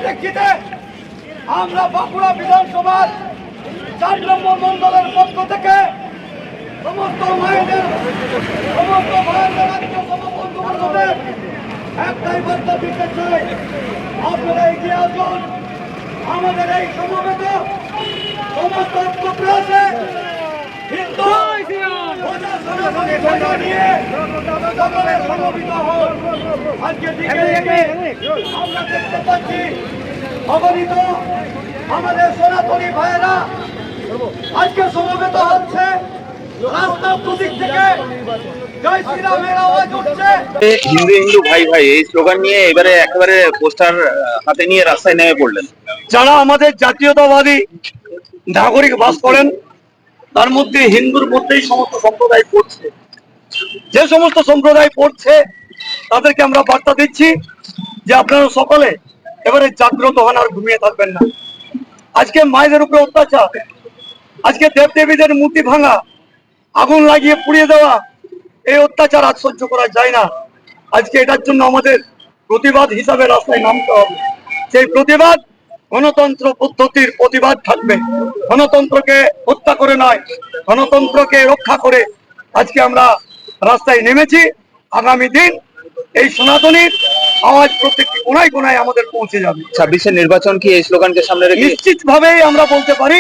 প্রেক্ষিতে আমরা বাঁকুড়া বিধানসভার 4 নম্বর মন্ডলের পক্ষ থেকে সমস্ত মায়েদের রাজ্য সভাপতিদের একটাই বার্তা দিতে চাই, আপনারা এগিয়ে আসুন। আমাদের এই সমবেত সমস্ত প্রয়াসে হিন্দু নিয়ে সকলে সমবেত হন। আজকে দিকে আমরা দেখতে পাচ্ছি অগণিত আমাদের সনাতনী ভাইয়েরা আজকে সমবেত হচ্ছে। রাস্তার দুদিক থেকে জয় শ্রীরামের আওয়াজ উঠছে। হিন্দু হিন্দু ভাই ভাই এই স্লোগান নিয়ে এবারে একেবারে পোস্টার হাতে নিয়ে রাস্তায় নেমে পড়লেন। যারা আমাদের জাতীয়তাবাদী নাগরিক বাস করেন তার মধ্যে হিন্দুর মধ্যেই সমস্ত সম্প্রদায় পড়ছে। যে সমস্ত সম্প্রদায় পড়ছে তাদেরকে আমরা বার্তা দিচ্ছি যে আপনারা সকলে এবারে জাগ্রত হন, আর ঘুমিয়ে থাকবেন না। আজকে মায়েদের উপরে অত্যাচার, আজকে দেবদেবীদের মূর্তি ভাঙা, আগুন লাগিয়ে পুড়িয়ে দেওয়া, এই অত্যাচার আজ সহ্য করা যায় না। আজকে এটার জন্য আমাদের প্রতিবাদ হিসাবে রাস্তায় নামতে হবে। সেই প্রতিবাদ গণতন্ত্র পদ্ধতির প্রতিবাদ থাকবে। গণতন্ত্রকে হত্যা করে নয়, গণতন্ত্রকে রক্ষা করে আজকে আমরা রাস্তায় নেমেছি। আগামী দিন এই সনাতনীর আওয়াজ প্রত্যেকটি কোনায় কোনায় আমাদের পৌঁছে যাবে। 26-এর নির্বাচন কি এই স্লোগানকে সামনে রেখে? নিশ্চিত ভাবেই আমরা বলতে পারি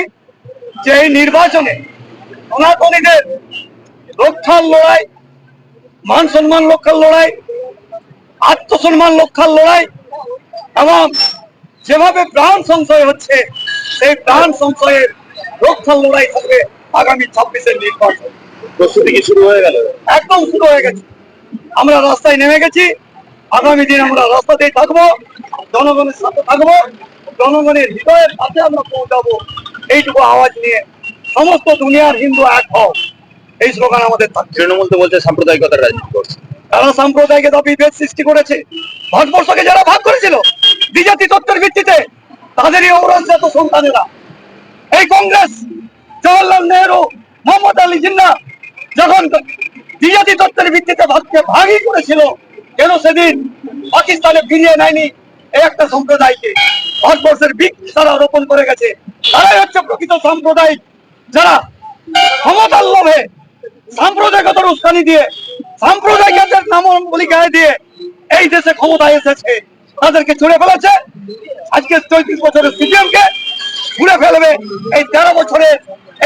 যে এই নির্বাচনে সনাতনীদের রক্ষার লড়াই, মান সম্মান রক্ষার লড়াই, আত্মসম্মান রক্ষার লড়াই এবং যেভাবে প্রাণ সংশয় হচ্ছে সেই প্রাণ সংশয়ের রক্ষার লড়াই থাকবে আগামী 26-এর নির্বাচন। প্রস্তুতি কি শুরু হয়ে গেল? একদম শুরু হয়ে গেছে। আমরা রাস্তায় নেমে গেছি। আগামী দিন আমরা রাস্তাতেই থাকবো, জনগণের সাথে থাকবো, জনগণের হৃদয়ের সাথে আমরা পৌঁছাবো। এইটুকু আওয়াজ নিয়ে সমস্ত দুনিয়ার হিন্দু এক হও, এই স্লোগান আমাদের থাকছে। তৃণমূল তো বলছে সাম্প্রদায়িকতার রাজনীতি করছে। তারা সাম্প্রদায়িকতা বিভেদ সৃষ্টি করেছে। ভারতবর্ষকে যারা ভাগ করেছিল দ্বিজাতি তত্ত্বের ভিত্তিতে, তাদেরই ঔরসজাত সন্তানেরা। এই কংগ্রেস, জওয়াহরলাল নেহরু, মোহাম্মদ আলী জিন্নাহ যখন দ্বিজাতি তত্ত্বের ভিত্তিতে ভাগকে ভাগই করেছিল, কেন সেদিন পাকিস্তানে ফিরিয়ে নেয়নি এই একটা সম্প্রদায়কে? ভারতবর্ষের বীজ তারা রোপণ করে গেছে। তারাই হচ্ছে প্রকৃত সাম্প্রদায়িক, যারা ক্ষমতার লোভে সাম্প্রদায়িকতার উস্কানি দিয়ে, সাম্প্রদায়িকতার নামাবলী গায়ে দিয়ে এই দেশে ক্ষমতায় এসেছে, তাদেরকে ছুড়ে ফেলেছে। আজকে 34 বছরের সিপিএমকে ছুড়ে ফেলবে এই 13 বছরের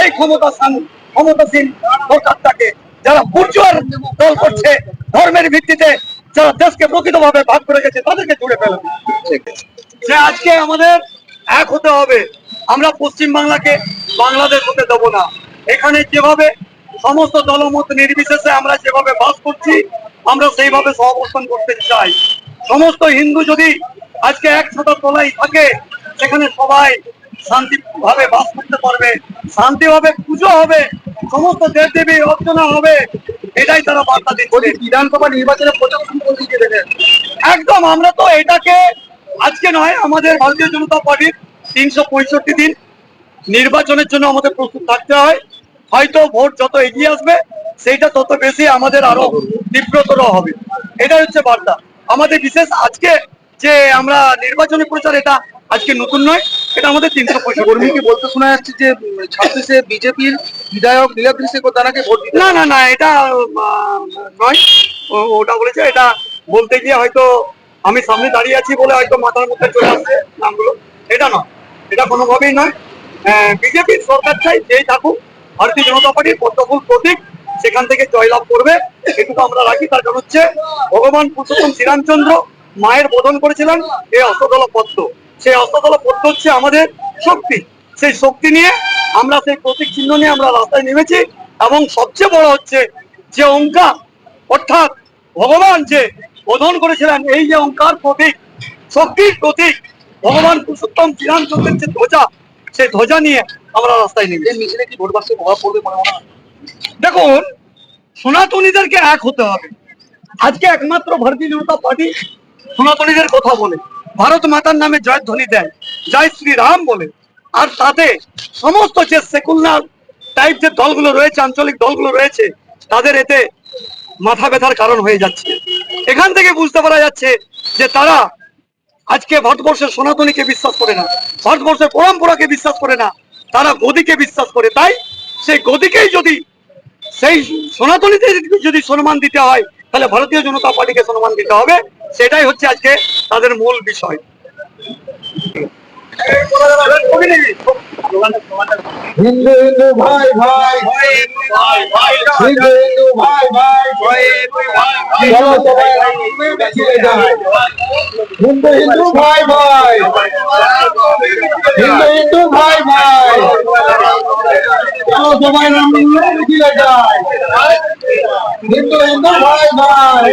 এই ক্ষমতাসীন সরকারটাকে, যারা বুর্জোয়ার দল করছে, ধর্মের ভিত্তিতে যারা দেশকে প্রকৃতভাবে ভাগ করে গেছে, তাদেরকে ছুড়ে ফেলবে। যে আজকে আমাদের এক হতে হবে। আমরা পশ্চিম বাংলাকে বাংলাদেশ হতে দেব না। এখানে যেভাবে সমস্ত দলমত নির্বিশেষে আমরা যেভাবে বাস করছি, আমরা সেইভাবে সহাবস্থান করতে চাই। সমস্ত হিন্দু যদি আজকে এক ছাতার তলায় থাকে, সেখানে সবাই শান্তিভাবে বাস করতে পারবে, শান্তিভাবে পুজো হবে, সমস্ত দেবদেবী অর্চনা হবে। এটাই তারা বার্তা দিচ্ছে। বিধানসভা নির্বাচনে প্রচার শুরু করে দিয়েছে দেখেন। একদম, আমরা তো এটাকে আজকে নয়, আমাদের ভারতীয় জনতা পার্টির 365 দিন নির্বাচনের জন্য আমাদের প্রস্তুত থাকতে হয়। হয়তো ভোট যত এগিয়ে আসবে সেইটা তত বেশি আমাদের আরো তীব্রতর হবে। এটাই হচ্ছে বার্তা আমাদের। বিশেষ আজকে যে আমরা নির্বাচনী প্রচার, এটা আজকে নতুন নয়, এটা আমাদের 365 কর্মীকে বলতে শোনা যাচ্ছে যে 26-এ বিজেপির বিধায়ক নীলাদ্রি শেখ তারাকে ভোট দিতে। না না না, এটা নয়। ওটা বলেছে, এটা বলতে গিয়ে হয়তো আমি সামনে দাঁড়িয়ে আছি বলে হয়তো মাথার মধ্যে চলে আসছে নামগুলো। এটা নয়, এটা কোনোভাবেই নয়। বিজেপির সরকার চাই, যেই থাকুক, ভারতীয় জনতা পার্টির পদ্মফুল প্রতীক সেখান থেকে জয়লাভ করবে, এটুকু আমরা রাখি। তার কারণ হচ্ছে ভগবান পুরুষোত্তম শ্রীরামচন্দ্র মায়ের বোধন করেছিলেন এই অষ্টদল পদ্ম। সেই অষ্টদল পদ্ম হচ্ছে আমাদের শক্তি। সেই শক্তি নিয়ে আমরা, সেই প্রতীক চিহ্ন নিয়ে আমরা রাস্তায় নেমেছি। এবং সবচেয়ে বড় হচ্ছে যে ওঙ্কার, অর্থাৎ ভগবান যে বোধন করেছিলেন, এই যে ওঙ্কার প্রতীক, শক্তির প্রতীক, ভগবান পুরুষোত্তম শ্রীরামচন্দ্রের যে ধ্বজা, সেই ধ্বজা নিয়ে আমরা রাস্তায় নেমেছি। মিছিলে কি ভোট বাক্সে প্রভাব পড়বে মনে হয়? দেখুন, সনাতনীদেরকে এক হতে হবে। আজকে একমাত্র ভারতীয় জনতা পার্টি সনাতনীদের কথা বলে, ভারত মাতার নামে জয়ধ্বনি দেয়, জয় শ্রীরাম বলে। আর তাতে সমস্ত যে সেকুলার টাইপ যে দলগুলো রয়েছে, আঞ্চলিক দলগুলো রয়েছে, তাদের এতে মাথা ব্যথার কারণ হয়ে যাচ্ছে। এখান থেকে বুঝতে পারা যাচ্ছে যে তারা আজকে ভারতবর্ষের সনাতনীকে বিশ্বাস করে না, ভারতবর্ষের পরম্পরাকে বিশ্বাস করে না, তারা গদিকে বিশ্বাস করে। তাই সেই গদিকেই যদি, সেই সনাতনীদের যদি সম্মান দিতে হয়, তাহলে ভারতীয় জনতা পার্টিকে সম্মান দিতে হবে। সেটাই হচ্ছে আজকে তাদের মূল বিষয়। হিন্দু হিন্দু ভাই ভাই, হিন্দু হিন্দু ভাই ভাই, চলো সবাই রামনামে মিছিলে যাই। হিন্দু হিন্দু ভাই ভাই, হিন্দু হিন্দু ভাই ভাই, চলো সবাই রামনামে মিছিলে যাই। হিন্দু হিন্দু ভাই ভাই,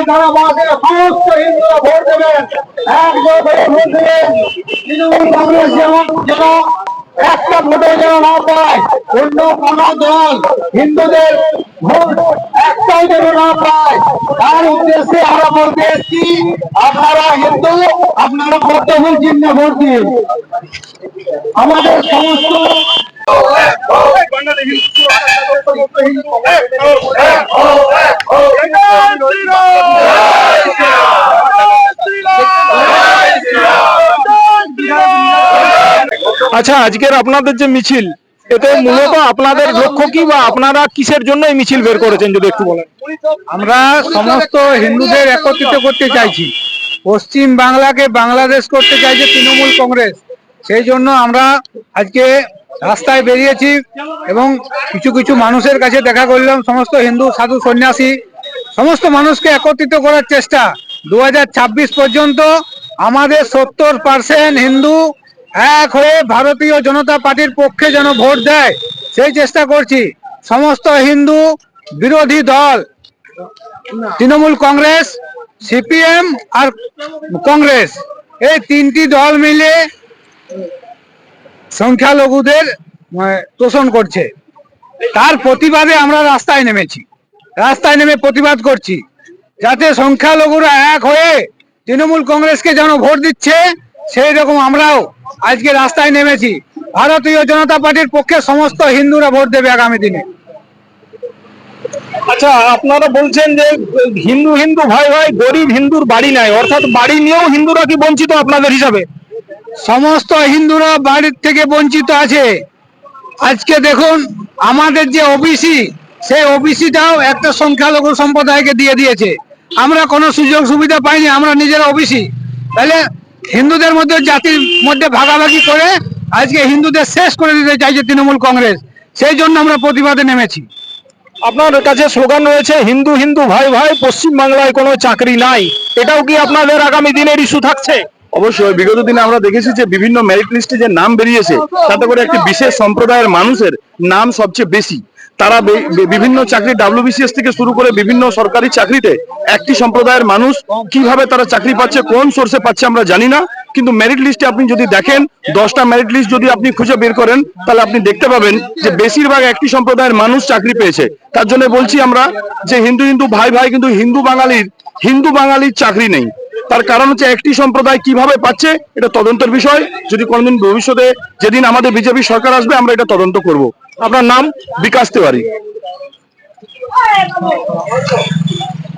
যারা বাসে সমস্ত হিন্দুরা ভোট দেবেন, একবার করে ভোট দেবেন। তৃণমূল কংগ্রেস যেন একটা ভোটে যেন না পায়, অন্য কোন দল হিন্দুদের ভোট একটাই যেন না পায়, তার উদ্দেশ্যে আমরা বলতে এসেছি, আপনারা হিন্দু, আপনারা কর্তব্য চিহ্নে ভোট দিন। আমাদের সমস্ত আচ্ছা, আজকের আপনাদের যে মিছিল, এতে মূলত আপনাদের লক্ষ্য কি, বা আপনারা কিসের জন্য এই মিছিল বের করেছেন যদি একটু বলেন। আমরা সমস্ত হিন্দুদের একত্রিত করতে চাইছি। পশ্চিম বাংলাকে বাংলাদেশ করতে চাইছে তৃণমূল কংগ্রেস। সেই জন্য আমরা আজকে রাস্তায় বেরিয়েছি এবং কিছু কিছু মানুষের কাছে দেখা করলাম, সমস্ত হিন্দু সাধু সন্ন্যাসী, সমস্ত মানুষকে একত্রিত করার চেষ্টা। 2026 পর্যন্ত আমাদের 70% হিন্দু এক হয়ে ভারতীয় জনতা পার্টির পক্ষে যেন ভোট দেয়, সেই চেষ্টা করছি। সমস্ত হিন্দু বিরোধী দল তৃণমূল কংগ্রেস, সিপিএম আর কংগ্রেস, এই তিনটি দল মিলে সংখ্যালঘুদের তোষণ করছে। তার প্রতিবাদে আমরা রাস্তায় নেমেছি, রাস্তায় নেমে প্রতিবাদ করছি, যাতে সংখ্যালঘুরা এক হয়ে তৃণমূল কংগ্রেসকে যেন ভোট দিচ্ছে, সেই রকম আমরাও আজকে রাস্তায় নেমেছি। ভারতীয় জনতা পার্টির পক্ষে সমস্ত হিন্দুরা ভোট দেবে আগামী দিনে। আচ্ছা, আপনারা বলছেন যে হিন্দু হিন্দু ভাই ভাই, গরিব হিন্দুর বাড়ি নাই, অর্থাৎ বাড়ি নিয়েও হিন্দুরা কি বঞ্চিত আপনাদের হিসাবে? সমস্ত হিন্দুরা বাড়ির থেকে বঞ্চিত আছে। আজকে দেখুন, আমাদের যে ওবিসি, সেই ওবিসিটাও একটা সংখ্যালঘু সম্প্রদায়কে দিয়ে দিয়েছে। আমরা কোনো সুযোগ সুবিধা পাইনি, আমরা নিজেরা ওবিসি। তাহলে হিন্দুদের মধ্যে, জাতির মধ্যে ভাগাভাগি করে আজকে হিন্দুদের শেষ করে দিতে চাইছে তৃণমূল কংগ্রেস। সেই জন্য আমরা প্রতিবাদে নেমেছি। আপনার কাছে স্লোগান রয়েছে হিন্দু হিন্দু ভাই ভাই, পশ্চিম বাংলায় কোনো চাকরি নাই, এটাও কি আপনাদের আগামী দিনের ইস্যু থাকছে? অবশ্যই বিগত দিনে আমরা দেখেছি যে বিভিন্ন মেরিট লিস্টে যে নাম বেরিয়েছে, তাতে করে একটি বিশেষ সম্প্রদায়ের মানুষের নাম সবচেয়ে বেশি। তারা বিভিন্ন চাকরি, WBCS থেকে শুরু করে বিভিন্ন সরকারি চাকরিতে একটি সম্প্রদায়ের মানুষ কিভাবে তারা চাকরি পাচ্ছে, কোন সোর্সে পাচ্ছে আমরা জানি না, কিন্তু মেরিট লিস্টে আপনি যদি দেখেন, 10টা মেরিট লিস্ট যদি আপনি খুঁজে বের করেন, তাহলে আপনি দেখতে পাবেন যে বেশিরভাগ একটি সম্প্রদায়ের মানুষ চাকরি পেয়েছে। তার জন্য বলছি আমরা যে হিন্দু হিন্দু ভাই ভাই, কিন্তু হিন্দু বাঙালির চাকরি নেই। তার কারণ হচ্ছে একটি সম্প্রদায় কিভাবে পাচ্ছে, এটা তদন্তের বিষয়। যদি কোনোদিন ভবিষ্যতে, যেদিন আমাদের বিজেপি সরকার আসবে, আমরা এটা তদন্ত করব। আপনার নাম? বিকাশ তেওয়ারি।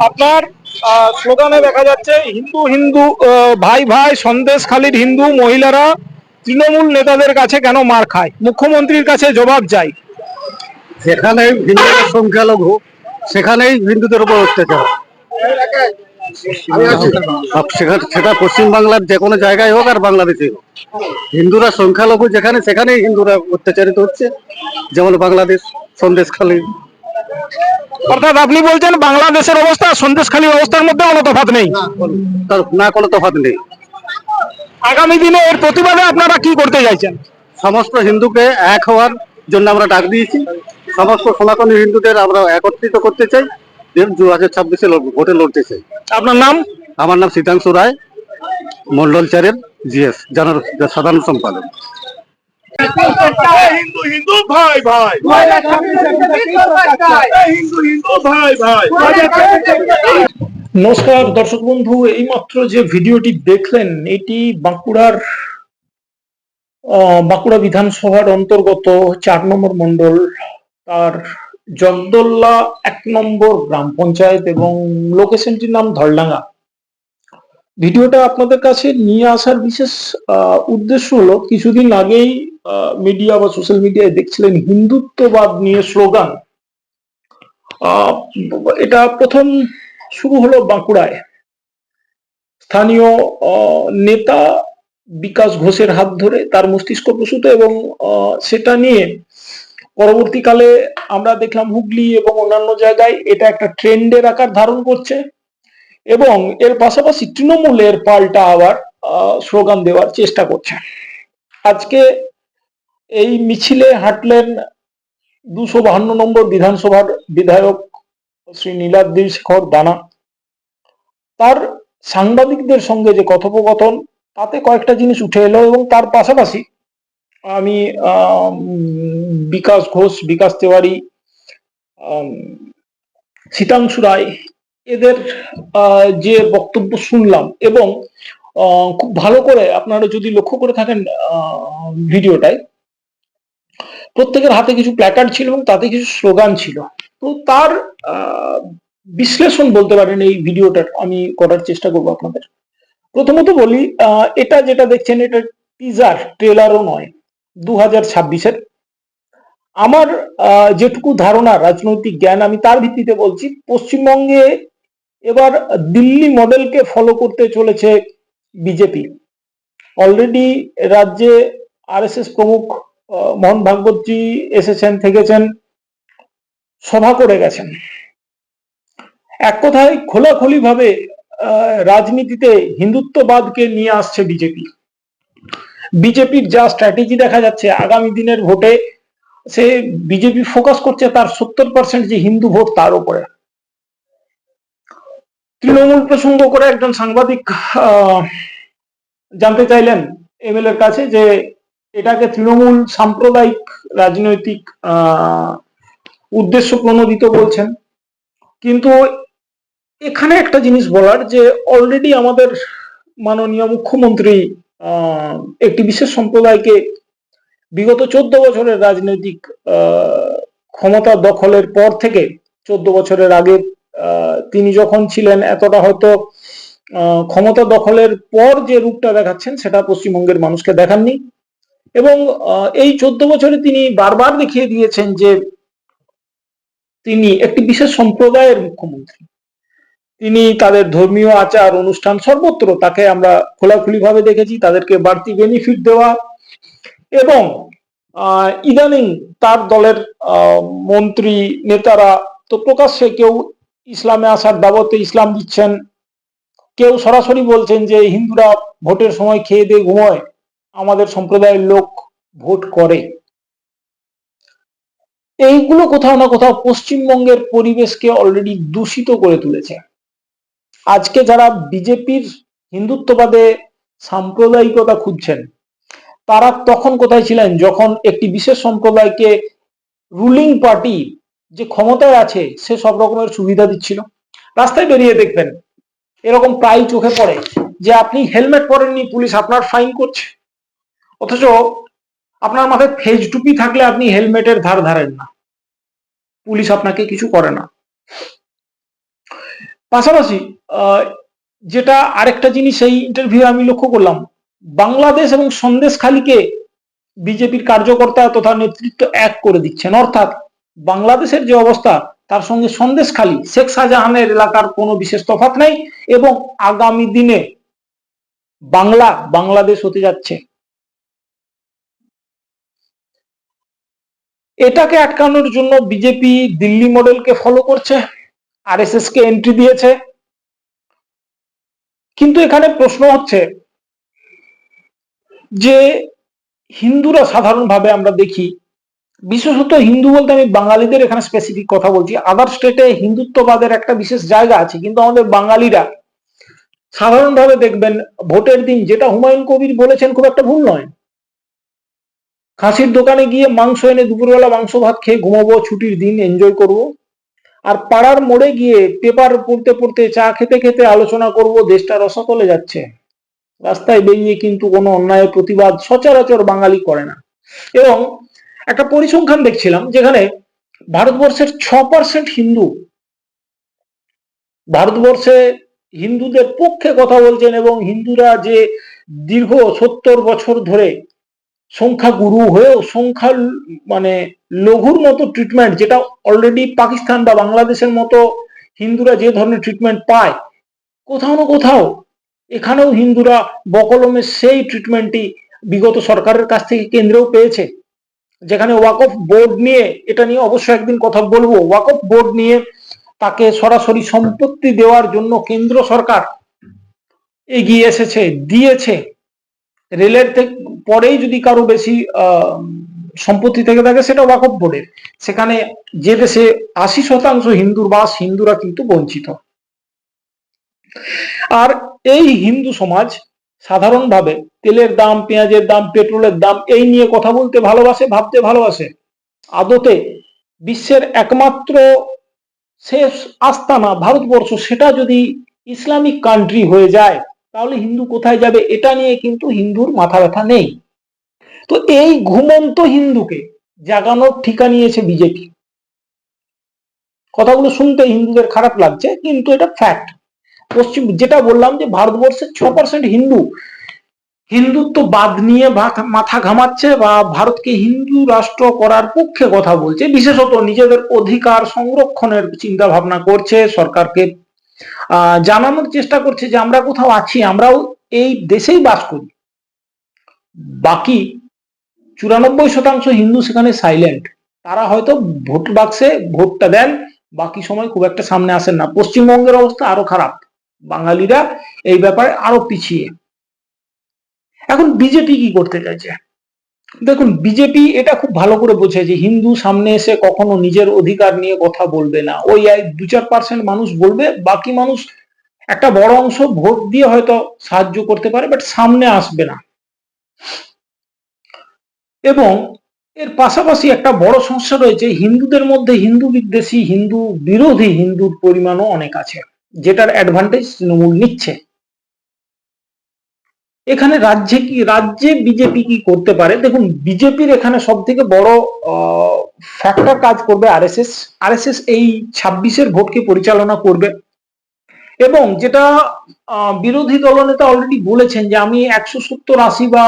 আপনার স্লোগানে দেখা যাচ্ছে হিন্দু হিন্দু ভাই ভাই, সন্দেশখালীর হিন্দু মহিলারা তৃণমূল নেতাদের কাছে কেন মার খায়, মুখ্যমন্ত্রীর কাছে জবাব চাই। যেখানে হিন্দুদের সংখ্যালঘু, সেখানেই হিন্দুদের উপর অত্যাচার। সেটা পশ্চিম বাংলার যে কোনো জায়গায় হোক আর বাংলাদেশে হোক, হিন্দুরা সংখ্যালঘু যেখানে, সেখানেই হিন্দুরা অত্যাচারিত হচ্ছে। যেমন বাংলাদেশ, সন্দেশখালী। অর্থাৎ আপনি বলছেন বাংলাদেশের অবস্থা আর সন্দেশখালীর অবস্থার মধ্যে কোনো তফাৎ নেই? না, কোনো তফাৎ নেই। আগামী দিনে এর প্রতিবাদে আপনারা কি করতে চাইছেন? সমস্ত হিন্দুকে এক হওয়ার জন্য আমরা ডাক দিয়েছি। সমস্ত সনাতনী হিন্দুদের আমরা একত্রিত করতে চাই, 2026-এ ভোটে লড়তে চাই। আপনার নাম? আমার নাম শীতাংশু রায়, মন্ডল 4-এর GS সাধারণ সম্পাদক। হিন্দু হিন্দু ভাই ভাই, হিন্দু হিন্দু ভাই ভাই। নমস্কার দর্শক বন্ধু, এইমাত্র যে ভিডিওটি দেখলেন, এটি বাঁকুড়া বিধানসভার অন্তর্গত 4 নম্বর মন্ডল, তার জগদল্লা 1 নম্বর গ্রাম পঞ্চায়েত, এবং লোকেশনটির নাম ধলডাঙ্গা। ভিডিওটা আপনাদের কাছে নিয়ে আসার বিশেষ উদ্দেশ্য হলো, কিছুদিন আগেই মিডিয়া বা সোশ্যাল মিডিয়ায় দেখছিলেন হিন্দুত্ববাদ নিয়ে স্লোগান। আহ, এটা প্রথম শুরু হলো বাঁকুড়ায়। স্থানীয় নেতা বিকাশ ঘোষের হাত ধরে, তার মস্তিষ্ক প্রসূত, এবং সেটা নিয়ে পরবর্তীকালে আমরা দেখলাম হুগলি এবং অন্যান্য জায়গায় এটা একটা ট্রেন্ডের আকার ধারণ করছে, এবং এর পাশাপাশি তৃণমূলের পাল্টা আবার স্লোগান দেওয়ার চেষ্টা করছে। আজকে এই মিছিলে হাঁটলেন 252 নম্বর বিধানসভার বিধায়ক শ্রী নীলাদ্রি শেখর দানা। তার সাংবাদিকদের সঙ্গে যে কথোপকথন, তাতে কয়েকটা জিনিস উঠে এলো, এবং তার পাশাপাশি আমি বিকাশ ঘোষ, বিকাশ তেওয়ারি, শীতাংশু রায়, এদের যে বক্তব্য শুনলাম, এবং খুব ভালো করে আপনারা যদি লক্ষ্য করে থাকেন ভিডিওটায়, প্রত্যেকের হাতে কিছু প্ল্যাকার্ড ছিল এবং তাতে কিছু স্লোগান ছিল। তো তার বিশ্লেষণ বলতে পারেন এই ভিডিওটার আমি করার চেষ্টা করবো আপনাদের। প্রথমত বলি, এটা যেটা দেখছেন এটা টিজার, ট্রেলারও নয়, 2026-এর। আমার যেটুকু ধারণা, রাজনৈতিক জ্ঞান, আমি তার ভিত্তিতে বলছি, পশ্চিমবঙ্গে এবার দিল্লি মডেলকে ফলো করতে চলেছে বিজেপি। অলরেডি রাজ্যে আরএসএস প্রমুখ মোহন ভাগবতজি এসেছেন, থেকেছেন, সভা করে গেছেন। এক কথায় খোলাখুলি ভাবে রাজনীতিতে হিন্দুত্ববাদকে নিয়ে আসছে বিজেপি। বিজেপির যা স্ট্র্যাটেজি দেখা যাচ্ছে, আগামী দিনের ভোটে সে বিজেপি ফোকাস করছে তার 70% যে হিন্দু ভোট, তার উপরে। তৃণমূল প্রসঙ্গ করে একজন সাংবাদিক জানতে চাইলেন এমএলএ এর কাছে যে এটাকে তৃণমূল সাম্প্রদায়িক রাজনৈতিক উদ্দেশ্য প্রণোদিত বলছেন। কিন্তু এখানে একটা জিনিস বলার, যে অলরেডি আমাদের মাননীয় মুখ্যমন্ত্রী একটি বিশেষ সম্প্রদায়কে বিগত 14 বছরের রাজনৈতিক ক্ষমতা দখলের পর থেকে, 14 বছরের আগে তিনি যখন ছিলেন, এতটা হয়তো ক্ষমতা দখলের পর যে রূপটা দেখাচ্ছেন সেটা পশ্চিমবঙ্গের মানুষকে দেখাননি। এবং এই 14 বছরে তিনি বারবার দেখিয়ে দিয়েছেন যে তিনি একটি বিশেষ সম্প্রদায়ের মুখ্যমন্ত্রী। তিনি তাদের ধর্মীয় আচার অনুষ্ঠান সর্বত্র তাকে আমরা খোলাখুলি ভাবে দেখেছি, তাদেরকে বাড়তি বেনিফিট দেওয়া, এবং ইদানিং তার দলের মন্ত্রী নেতারা তো প্রকাশ্যে কেউ ইসলামে আসার দাওয়াতে ইসলাম দিচ্ছেন, কেউ সরাসরি বলছেন যে হিন্দুরা ভোটের সময় খেয়ে দিয়ে ঘুমোয়, আমাদের সম্প্রদায়ের লোক ভোট করে। এইগুলো কোথাও না কোথাও পশ্চিমবঙ্গের পরিবেশকে অলরেডি দূষিত করে তুলেছে। আজকে যারা বিজেপির হিন্দুত্ববাদে সাম্প্রদায়িকতা খুঁজছেন, তারা তখন কোথায় ছিলেন যখন একটি বিশেষ সম্প্রদায়কে রুলিং পার্টি যে ক্ষমতায় আছে সে সব রকমের সুবিধা দিচ্ছিল। রাস্তায় বেরিয়ে দেখবেন এরকম প্রায় চোখে পড়ে যে আপনি হেলমেট পরেননি, পুলিশ আপনার ফাইন করছে, অথচ আপনার মাথায় ফেজ টুপি থাকলে আপনি হেলমেটের ধার ধারেন না, পুলিশ আপনাকে কিছু করে না। পাশাপাশি যেটা আরেকটা জিনিস এই ইন্টারভিউ আমি লক্ষ্য করলাম, বাংলাদেশ এবং সন্দেশখালীকে বিজেপির কার্যকর্তা তথা নেতৃত্ব এক করে দিচ্ছেন। অর্থাৎ বাংলাদেশের যে অবস্থা তার সঙ্গে সন্দেশখালী, শেখ শাহজাহানের এলাকার কোনো বিশেষ তফাৎ নেই, এবং আগামী দিনে বাংলাদেশ হতে যাচ্ছে। এটাকে আটকানোর জন্য বিজেপি দিল্লি মডেলকে ফলো করছে, আরএসএস কে এন্ট্রি দিয়েছে। কিন্তু এখানে প্রশ্ন হচ্ছে যে হিন্দুরা সাধারণভাবে আমরা দেখি, বিশেষত হিন্দু বলতে আমি বাঙালিদের এখানে স্পেসিফিক কথা বলছি, আদার স্টেটে হিন্দুত্ববাদের একটা বিশেষ জায়গা আছে, কিন্তু আমাদের বাঙালিরা সাধারণভাবে দেখবেন ভোটের দিন, যেটা হুমায়ুন কবির বলেছেন খুব একটা ভুল নয়, খাসির দোকানে গিয়ে মাংস এনে দুপুরবেলা মাংস ভাত খেয়ে ঘুমাবো, ছুটির দিন এনজয় করব, আর পাড়ার মোড়ে গিয়ে পেপার পড়তে পড়তে, চা খেতে খেতে আলোচনা করব দেশটা রসাতলে যাচ্ছে। রাস্তায় বেরিয়ে কিন্তু কোনো অন্যায়ের প্রতিবাদ সচরাচর বাঙালি করে না। এবং একটা পরিসংখ্যান দেখছিলাম যেখানে ভারতবর্ষের 6% হিন্দু, ভারতবর্ষে হিন্দুদের পক্ষে কথা বলছেন এবং হিন্দুরা যে দীর্ঘ 70 বছর ধরে সংখ্যাগুরু হয়েও সংখ্যা মানে লঘুর মতো ট্রিটমেন্ট, যেটা অলরেডি পাকিস্তান বা বাংলাদেশের মতো হিন্দুরা যে ধরনের ট্রিটমেন্ট পায়, কোথাও না কোথাও এখানেও হিন্দুরা বকলমে সেই ট্রিটমেন্টটি বিগত সরকারের কাছ থেকে কেন্দ্রেও পেয়েছে। যেখানে ওয়াকফ বোর্ড নিয়ে, এটা নিয়ে অবশ্যই একদিন কথা বলবো, ওয়াকফ বোর্ড নিয়ে তাকে সরাসরি সম্পত্তি দেওয়ার জন্য কেন্দ্র সরকার এগিয়ে এসেছে, দিয়েছে। রেলের থেকে পরেই যদি কারো বেশি সম্পত্তি থেকে থাকে সেটা ওয়াকফ বোর্ডের। সেখানে যে দেশে 80% হিন্দুর বাস, হিন্দুরা কিন্তু বঞ্চিত। আর এই হিন্দু সমাজ সাধারণভাবে তেলের দাম, পেঁয়াজের দাম, পেট্রোলের দাম এই নিয়ে কথা বলতে ভালোবাসে, ভাবতে ভালোবাসে। আদতে বিশ্বের একমাত্র শেষ আস্তানা ভারতবর্ষ, সেটা যদি ইসলামিক কান্ট্রি হয়ে যায় তাহলে হিন্দু কোথায় যাবে, এটা নিয়ে কিন্তু হিন্দুর মাথা ব্যথা নেই। তো এই ঘুমন্ত হিন্দুকে জাগানোর ঠিকা নিয়েছে বিজেপি। কথাগুলো শুনতে হিন্দুদের খারাপ লাগছে, কিন্তু এটা ফ্যাক্ট। পশ্চিম, যেটা বললাম যে ভারতবর্ষের 6% হিন্দু হিন্দুত্ব বাদ নিয়ে মাথা ঘামাচ্ছে বা ভারতকে হিন্দু রাষ্ট্র করার পক্ষে কথা বলছে, বিশেষত নিজেদের অধিকার সংরক্ষণের চিন্তা ভাবনা করছে, সরকারকে জানানোর চেষ্টা করছে যে আমরা কোথাও আছি, আমরাও এই দেশেই বাস করি। বাকি 94% হিন্দু সেখানে সাইলেন্ট। তারা হয়তো ভোট বাক্সে ভোটটা দেন, বাকি সময় খুব একটা সামনে আসেন না। পশ্চিমবঙ্গের অবস্থা আরো খারাপ, বাঙালিরা এই ব্যাপারে আরো পিছিয়ে। এখন বিজেপি কি করতে চাইছে? দেখুন, বিজেপি এটা খুব ভালো করে বোঝে যে হিন্দু সামনে এসে কখনো নিজের অধিকার নিয়ে কথা বলবে না। ওই 2-4% মানুষ বলবে, বাকি মানুষ একটা বড় অংশ ভোট দিয়ে হয়তো সাহায্য করতে পারে, বাট সামনে আসবে না। এবং এর পাশাপাশি একটা বড় সমস্যা রয়েছে, হিন্দুদের মধ্যে হিন্দু বিদ্বেষী, হিন্দু বিরোধী হিন্দুর পরিমাণও অনেক আছে, যেটার অ্যাডভান্টেজ তৃণমূল নিচ্ছে। এখানে রাজ্যে বিজেপি কি করতে পারে? দেখুন, বিজেপির এখানে সব থেকে বড় ফ্যাক্টর কাজ করবে আরএসএস এই 26-এর ভোটকে পরিচালনা করবে। এবং যেটা বিরোধী দলনেতা অলরেডি বলেছেন যে আমি 170-80 বা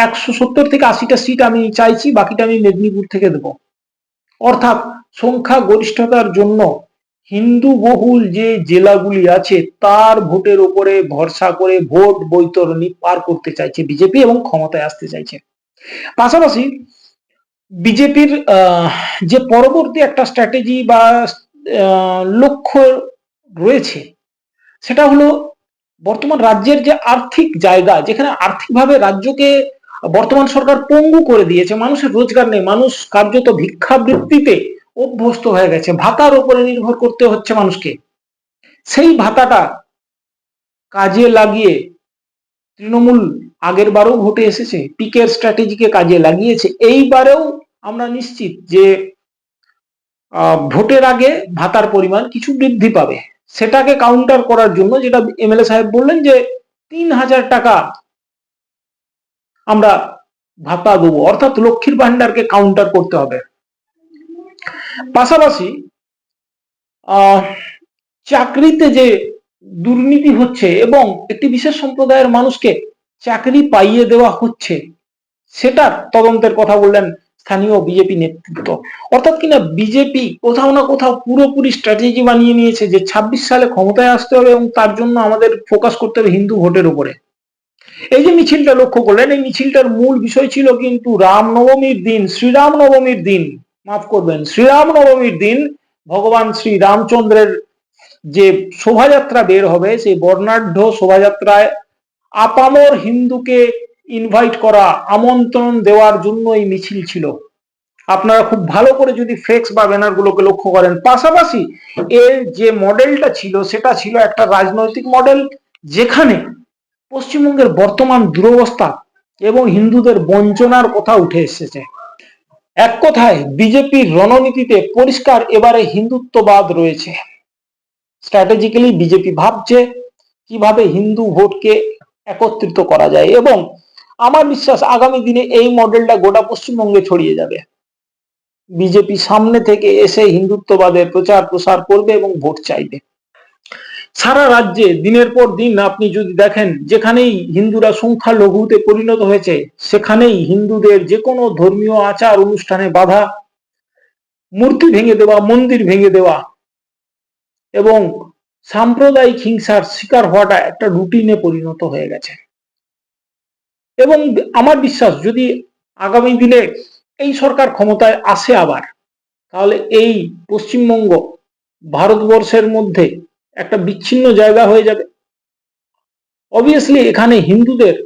170 থেকে 80টা সিট আমি চাইছি, বাকিটা আমি মেদিনীপুর থেকে দেব। অর্থাৎ সংখ্যা গরিষ্ঠতার জন্য হিন্দু বহুল যে জেলাগুলি আছে তার ভোটের উপরে ভরসা করে ভোট বৈতরণী পার করতে চাইছে বিজেপি এবং ক্ষমতায় আসতে চাইছে। পাশাপাশি বিজেপির যে পরবর্তী একটা স্ট্র্যাটেজি বা লক্ষ্য রয়েছে, সেটা হলো বর্তমান রাজ্যের যে আর্থিক জায়গা, যেখানে আর্থিকভাবে রাজ্যকে বর্তমান সরকার পঙ্গু করে দিয়েছে, মানুষের রোজগার নেই, মানুষ কার্যত ভিক্ষাবৃত্তিতে অভ্যস্ত হয়ে গেছে, ভাতার উপরে নির্ভর করতে হচ্ছে মানুষকে। সেই ভাতাটা কাজে লাগিয়ে তৃণমূল আগের বারেও ভোটে এসেছে, পিকের স্ট্র্যাটেজিকে কাজে লাগিয়েছে। এইবারেও আমরা নিশ্চিত যে ভোটের আগে ভাতার পরিমাণ কিছু বৃদ্ধি পাবে। সেটাকে কাউন্টার করার জন্য যেটা এমএলএ সাহেব বললেন যে 3000 টাকা আমরা ভাতা দেবো, অর্থাৎ লক্ষ্মীর ভান্ডারকে কাউন্টার করতে হবে। পাশাপাশি চাকরিতে যে দুর্নীতি হচ্ছে এবং একটি বিশেষ সম্প্রদায়ের মানুষকে চাকরি পাইয়ে দেওয়া হচ্ছে, সেটার তদন্তের কথা বললেন স্থানীয় বিজেপি নেতৃত্ব। অর্থাৎ কিনা বিজেপি কোথাও না কোথাও পুরোপুরি স্ট্র্যাটেজি বানিয়ে নিয়েছে যে 26 সালে ক্ষমতায় আসতে হবে এবং তার জন্য আমাদের ফোকাস করতে হবে হিন্দু ভোটের উপরে। এই যে মিছিলটা লক্ষ্য করলেন, এই মিছিলটার মূল বিষয় ছিল কিন্তু রামনবমীর দিন, শ্রীরাম নবমীর দিন, মাফ করবেন, শ্রীরাম নবমীর দিন ভগবান শ্রী রামচন্দ্রের যে শোভাযাত্রা বের হবে, সেই বর্ণাঢ্য শোভাযাত্রায় আপামর হিন্দুকে ইনভাইট করা, আমন্ত্রণ দেওয়ার জন্য এই মিছিল ছিল। আপনারা খুব ভালো করে যদি ফ্লেক্স বা ব্যানার গুলোকে লক্ষ্য করেন, পাশাপাশি এর যে মডেলটা ছিল সেটা ছিল একটা রাজনৈতিক মডেল, যেখানে পশ্চিমবঙ্গের বর্তমান দুরবস্থা এবং হিন্দুদের বঞ্চনার কথা উঠে এসেছে। এক কথায় বিজেপির রণনীতিতে পরিষ্কার এবারে হিন্দুত্ববাদ রয়েছে। স্ট্র্যাটেজিক্যালি বিজেপি ভাবছে কিভাবে হিন্দু ভোটকে একত্রিত করা যায়, এবং আমার বিশ্বাস আগামী দিনে এই মডেলটা গোটা পশ্চিমবঙ্গে ছড়িয়ে যাবে। বিজেপি সামনে থেকে এসে হিন্দুত্ববাদের প্রচার প্রসার করবে এবং ভোট চাইবে। সারা রাজ্যে দিনের পর দিন আপনি যদি দেখেন, যেখানেই হিন্দুরা সংখ্যালঘুতে পরিণত হয়েছে সেখানেই হিন্দুদের যে কোনো ধর্মীয় আচার অনুষ্ঠানে বাধা, মূর্তি ভেঙে দেওয়া, মন্দির ভেঙে দেওয়া এবং সাম্প্রদায়িক হিংসার শিকার হওয়াটা একটা রুটিনে পরিণত হয়ে গেছে। এবং আমার বিশ্বাস, যদি আগামী দিনে এই সরকার ক্ষমতায় আসে আবার, তাহলে এই পশ্চিমবঙ্গ ভারতবর্ষের মধ্যে একটা বিচ্ছিন্ন জায়গা হয়ে যাবে। অবভিয়াসলি এখানে হিন্দুদের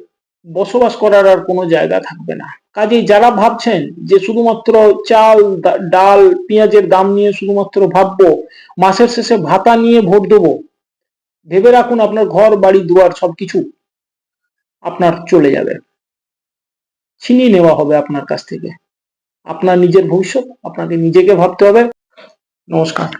বসবাস করার আর কোনো জায়গা থাকবে না। কাজেই যারা ভাবছেন যে শুধুমাত্র চাল ডাল পেঁয়াজের দাম নিয়ে শুধুমাত্র ভাববো, মাসের শেষে ভাতা নিয়ে ভোট দেবো, ভেবে রাখুন আপনার ঘর বাড়ি দুয়ার সবকিছু আপনার চলে যাবে, ছিনিয়ে নেওয়া হবে আপনার কাছ থেকে। আপনার নিজের ভবিষ্যৎ আপনাকে নিজেকে ভাবতে হবে। নমস্কার।